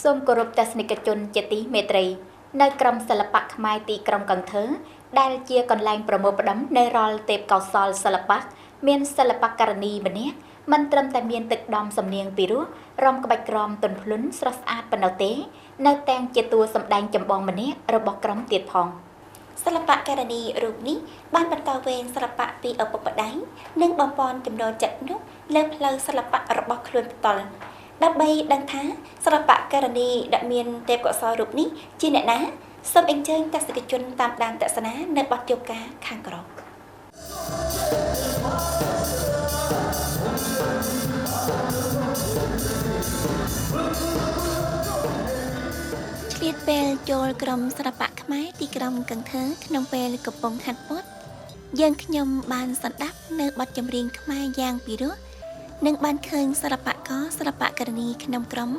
សូមគោរពទស្សនិកជនជាទីមេត្រីនៅក្រមសិល្បៈខ្មែរទីក្រុងកន្ធើដែលជាកន្លែងប្រមូលផ្ដុំនៃរាល់ទេពកោសល្យសិល្បៈមានសិល្បករនីម្នាក់មិនត្រឹមតែមានទឹកដមសំនៀងពីរោះរំក្បាច់ក្រមទន់ភ្លន់ស្រស់ស្អាតប៉ុណ្ណោះទេនៅទាំងជាតួសម្ដែងចម្បងម្នាក់របស់ក្រុមទៀតផងសិល្បករនីរូបនេះបានបន្តវេនសិល្បៈពីឪពុកម្ដាយនិងបងប្អូនចំណូលចិត្តនោះលើផ្លូវសិល្បៈរបស់ខ្លួនផ្ទាល់ដើម្បីដឹងថាសិល្បករនីដែលមានទេពកោសល្យរូបនេះជាអ្នកណាសូមអញ្ជើញទស្សនិកជនតាមដានទស្សនានៅបទយកាខាងក្រោមឆ្លៀតពេលចូលក្រុមសិល្បៈខ្មែរទីក្រុងកន្ធើក្នុងពេលកំពុងហាត់ពត់យើងខ្ញុំបានសន្តាប់នៅបទចម្រៀងខ្មែរយ៉ាងពីរោះនិងបានឃើញសិល្បករសិល្បករនីក្នុងក្រុម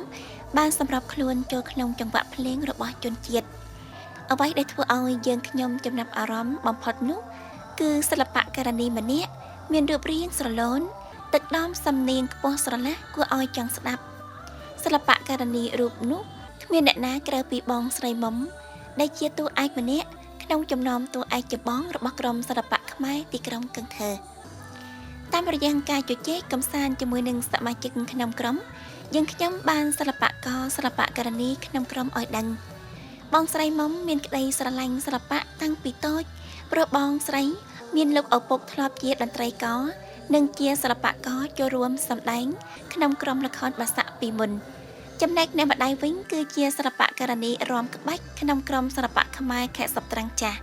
បានសម្របខ្លួនចូលក្នុងចង្វាក់ភ្លេងរបស់ជនជាតិអ្វីដែលធ្វើឲ្យយើងខ្ញុំចំណាប់អារម្មណ៍បំផុតនោះគឺសិល្បករនីម្នាក់មានរូបរាងស្រឡូនទឹកដមសំនៀងខ្ពស់ស្រឡះគួរឲ្យចង់ស្ដាប់សិល្បករនីរូបនោះគ្មានអ្នកណាក្រៅពីបងស្រីមុំដែលជាតួឯកម្នាក់ក្នុងចំណោមតួឯកចម្បងរបស់ក្រុមសិល្បៈខ្មែរទីក្រុងកន្ធើតាមរយៈការជជែកកម្សាន្តជាមួយនឹងសមាជិកក្នុងក្រុមយើងខ្ញុំបានសិល្បករសិល្បករនីក្នុងក្រុមឲ្យដឹងបងស្រីមុំមានក្តីស្រឡាញ់សិល្បៈតាំងពីតូចព្រោះបងស្រីមានលោកឪពុកធ្លាប់ជាតន្ត្រីករនិងជាសិល្បករចូលរួមសម្ដែងក្នុងក្រុមល្ខោនបាសាក់ពីមុនចំណែកអ្នកម្ដាយវិញគឺជាសិល្បករនីរាំក្បាច់ក្នុងក្រុមសិល្បៈខ្មែរខេត្តសពត្រាំងចាស់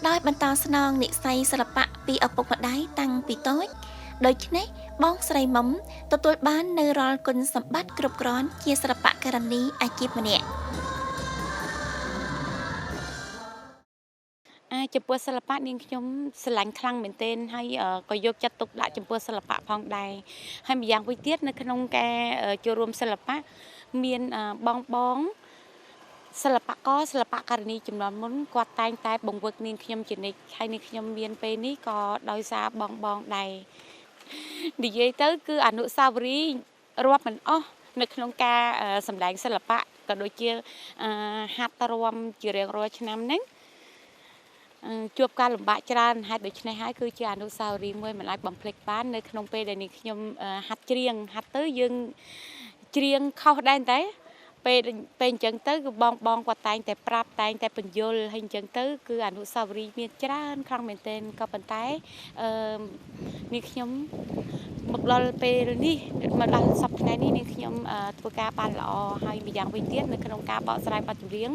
ដោយបន្តស្នងនិស្ស័យសិល្បៈពីឪពុកម្ដាយតាំងពីតូចដូច្នេះបងស្រីមុំទទួលបាននៅរាល់គុណសម្បត្តិគ្រប់គ្រាន់ជាសិល្បករនីអាជីពម្នាក់ចំពោះសិល្បៈនាងខ្ញុំស្រឡាញ់ខ្លាំងមែនទែនហើយក៏យកចិត្តទុកដាក់ចំពោះសិល្បៈផងដែរហើយម្យ៉ាងវិញទៀតនៅក្នុងការចូលរួមសិល្បៈមានបងសិល្បករសិល្បករនីចំនួនមុនគាត់តែងតែបង្វឹកនាងខ្ញុំជានិច្ចហើយនាងខ្ញុំមានពេលនេះក៏ដោយសារបងដែរនិយាយទៅគឺអនុស្សាវរីយ៍រាប់មិនអស់នៅក្នុងការសម្ដែងសិល្បៈក៏ដូចជាហាត់រាំជារៀងរាល់ឆ្នាំហ្នឹងជួបការលំបាកច្រើនហេតុដូច្នេះហើយគឺជាអនុស្សាវរីយ៍មួយមិនអាចបំភ្លេចបាននៅក្នុងពេលដែលនាងខ្ញុំហាត់ច្រៀងហាត់ទៅយើងច្រៀងខុសដែរតែពេលអញ្ចឹងទៅគឺបងគាត់តែងតែប្រាប់តែងតែបញ្យល់ហើយអញ្ចឹងទៅគឺអនុស្សាវរីយ៍មានច្រើនខ្លាំងមែនទែនក៏ប៉ុន្តែនាងខ្ញុំមកដល់ពេលនេះមកដល់សប្តាហ៍នេះនាងខ្ញុំធ្វើការបានល្អហើយម្យ៉ាងវិញទៀតនៅក្នុងការបកស្រាយបទចម្រៀង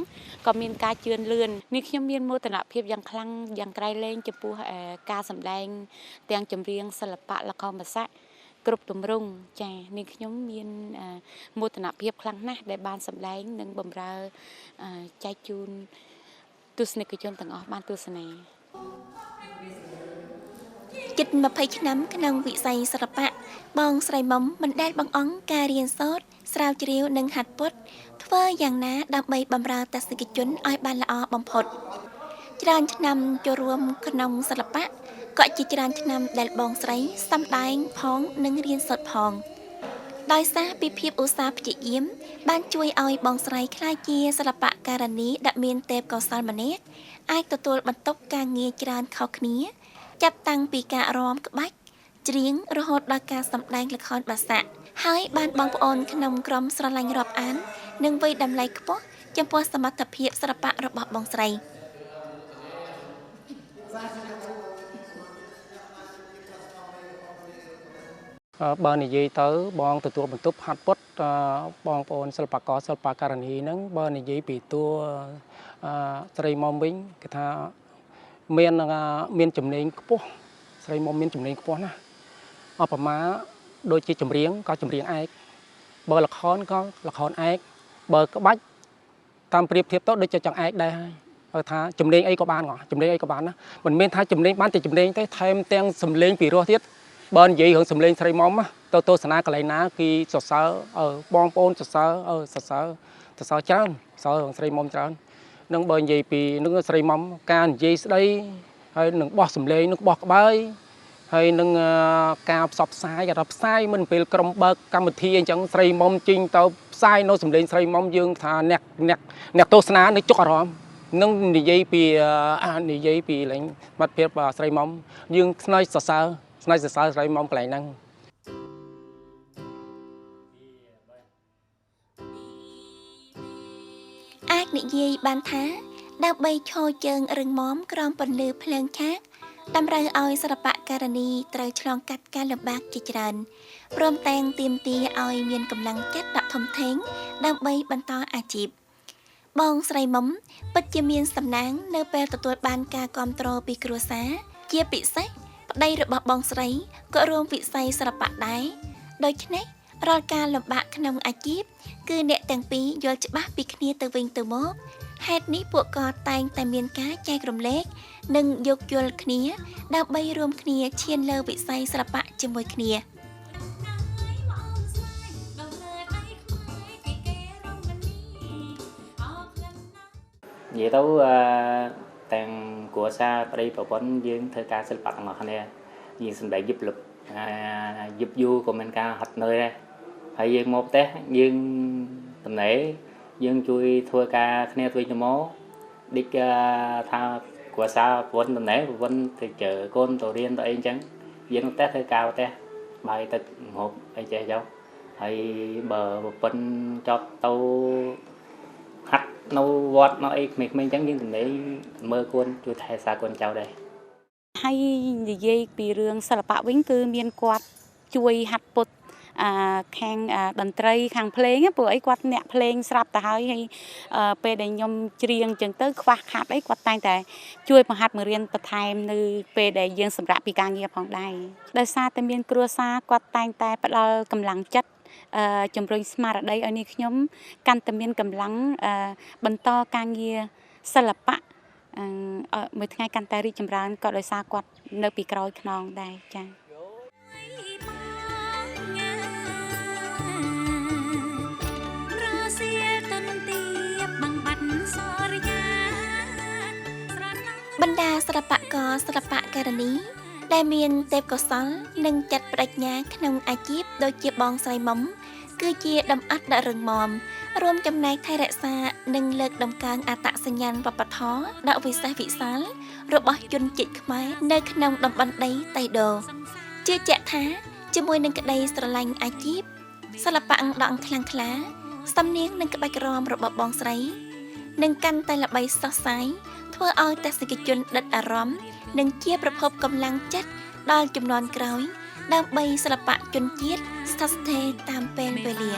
ក៏មានការជឿនលឿននាងខ្ញុំមានមោទនភាពយ៉ាងខ្លាំងយ៉ាងក្រៃលែងចំពោះការសម្ដែងទាំងចម្រៀងសិល្បៈល្ខោនបាសាក់គ្រប់ទម្រង់ចានាងខ្ញុំមានមោទនភាពខ្លាំងណាស់ដែលបានសម្ដែងនិងបម្រើចែកជូនទស្សនិកជនទាំងអស់បានទស្សនាជិត20ឆ្នាំក្នុងវិស័យសិល្បៈបងស្រីមុំមិនដែលបង្អង់ការរៀនសូត្រស្រាវជ្រាវនិងហាត់ពត់ធ្វើយ៉ាងណាដើម្បីបម្រើទស្សនិកជនឲ្យបានល្អបំផុតច្រើនឆ្នាំចូលរួមក្នុងសិល្បៈក៏ជាច្រើនឆ្នាំដែលបងស្រីសម្ដែងផងនិងរៀនសូត្រផងដោយសារពីភាពឧស្សាហ៍ព្យាយាមបានជួយឲ្យបងស្រីក្លាយជាសិល្បករនីដែលមានទេពកោសល្យម្នាក់អាចទទួលបន្ទុកការងារច្រើនខុសគ្នាចាប់តាំងពីការរាំក្បាច់ច្រៀងរហូតដល់ការសម្ដែងល្ខោនបាសាក់ហើយបានបងប្អូនក្នុងក្រុមស្រឡាញ់រាប់អាននិងវិយតម្លៃខ្ពស់ចំពោះសមត្ថភាពសិល្បៈរបស់បងស្រីបើនិយាយទៅបងទទួលបន្ទុកហាត់ពត់បងប្អូនសិល្បករសិល្បករនីហ្នឹងបើនិយាយពីតួស្រីមុំវិញគេថាមានចំណេញខ្ពស់ស្រីមុំមានចំណេញខ្ពស់ណាស់អបមាដូចជាចម្រៀងក៏ចម្រៀងឯកបើល្ខោនក៏ល្ខោនឯកបើក្បាច់តាមប្រៀបធៀបទៅដូចជាចង្អែកដែរហើយថាចម្រៀងអីក៏បានចម្រៀងអីក៏បានណាមិនមែនថាចម្រៀងបានតែចម្រៀងទេថែមទាំងសំឡេងពីរោះទៀតបើនិយាយរឿងសំឡេងស្រីមុំទៅទស្សនាកន្លែងណាគឺសរសើរបងប្អូនសរសើរច្រើនសរសើររឿងស្រីមុំច្រើននឹងបើនិយាយពីនឹងស្រីមុំការនិយាយស្ដីហើយនឹងបោះសំឡេងនឹងបោះក្បាយ ហើយនឹងការផ្សព្វផ្សាយក៏ផ្សាយមិនពេលក្រុមបើកកម្មវិធីអញ្ចឹងស្រីមុំជីងទៅផ្សាយនៅសម្លេងស្រីមុំយើងថាអ្នកទស្សនានៅចុកអារម្មណ៍នឹងនិយាយពីលេងបាត់ភាពស្រីមុំយើងស្នើសរសើរស្រីមុំកន្លែងហ្នឹង អាចនិយាយបានថាដើម្បីឈរជើងរឹងមាំក្រោមពន្លឺភ្លើងឆាកតម្រូវឲ្យសិល្បករនីត្រូវឆ្លងកាត់ការលំបាកជាច្រើនព្រមទាំងទាមទារឲ្យមានកម្លាំងចិត្តដាក់ធំធេងដើម្បីបន្តអាជីពបងស្រីមុំពិតជាមានសំណាងនៅពេលទទួលបានការគាំទ្រពីគ្រួសារជាពិសេសប្តីរបស់បងស្រីក៏រួមវិស័យសិល្បៈដែរដូច្នេះរាល់ការលំបាកក្នុងអាជីពគឺអ្នកទាំងពីរយល់ច្បាស់ពីគ្នាទៅវិញទៅមកហេតុនេះពួកគាត់តែងតែមានការចែករំលែកនិងយោគយល់គ្នាដើម្បីរួមគ្នាឈានលើវិស័យសិល្បៈជាមួយគ្នា vậy tấu tàn của xa đây bảo vấn dương thơ ca sinh bạc ngọt này dương sinh đại giúp lực giúp du của mình ca hạt nơi đây hay dương một té dương tầm nể dương chui thua ca khné thui cho mố đi tha của xa vấn tầm nể vấn thì chờ con tổ riêng tổ anh trắng dương một té thơ cao té bài tật một anh trẻ cháu hay bờ một bên cho tàu hắt nấu vót nó ấy mình chẳng những tình đấy mơ cuốn chui thay xa con cháu đây ហើយនិយាយពីរឿងសិល្បៈវិញគឺមានគាត់ជួយហាត់ពុតខាងតន្ត្រីខាងភ្លេងព្រោះអីគាត់អ្នកភ្លេងស្រាប់ទៅហើយពេលដែលខ្ញុំច្រៀងចឹងទៅខ្វះខាតអីគាត់តែងតែជួយបង្ហាត់បង្រៀនបន្ថែមនៅពេលដែលយើងសម្រាប់ពីការងារផងដែរដោយសារតែមានគ្រួសារគាត់តែងតែផ្ដល់កម្លាំងចិត្តជំរុញស្មារតីឲ្យនេះខ្ញុំកាន់តែមានកម្លាំងបន្តការងារសិល្បៈមួយថ្ងៃកាន់តែរីកចម្រើនក៏ដោយសារគាត់នៅពីក្រោយខ្នងដែរចា៎ បណ្ដាសិល្បករសិល្បករនីដែលមានទេពកោសល្យនិងចិត្តប្រាជ្ញាក្នុងអាជីពដូចជាបងស្រីមុំគឺជាដំអត់ដ៏រឹងមាំរួមចំណែកថែរក្សានិងលើកតម្កើងអត្តសញ្ញាណវប្បធម៌ដ៏វិសេសវិសាលរបស់ជនជាតិខ្មែរនៅក្នុងតំបន់ដីតៃដូជឿជាក់ថាជាមួយនឹងក្តីស្រឡាញ់អាជីពសិល្បៈដ៏ខ្លាំងក្លាសំនៀងនិងក្បាច់រាំរបស់បងស្រីនឹងកាន់តែល្បីសុះសាយធ្វើឲ្យទស្សនិកជនដិតអារម្មណ៍និងជាប្រភពកម្លាំងចិត្តដល់ជំនាន់ក្រោយដើម្បីសិល្បៈជនជាតិស្ថិតស្ថេរតាមពេលវេលា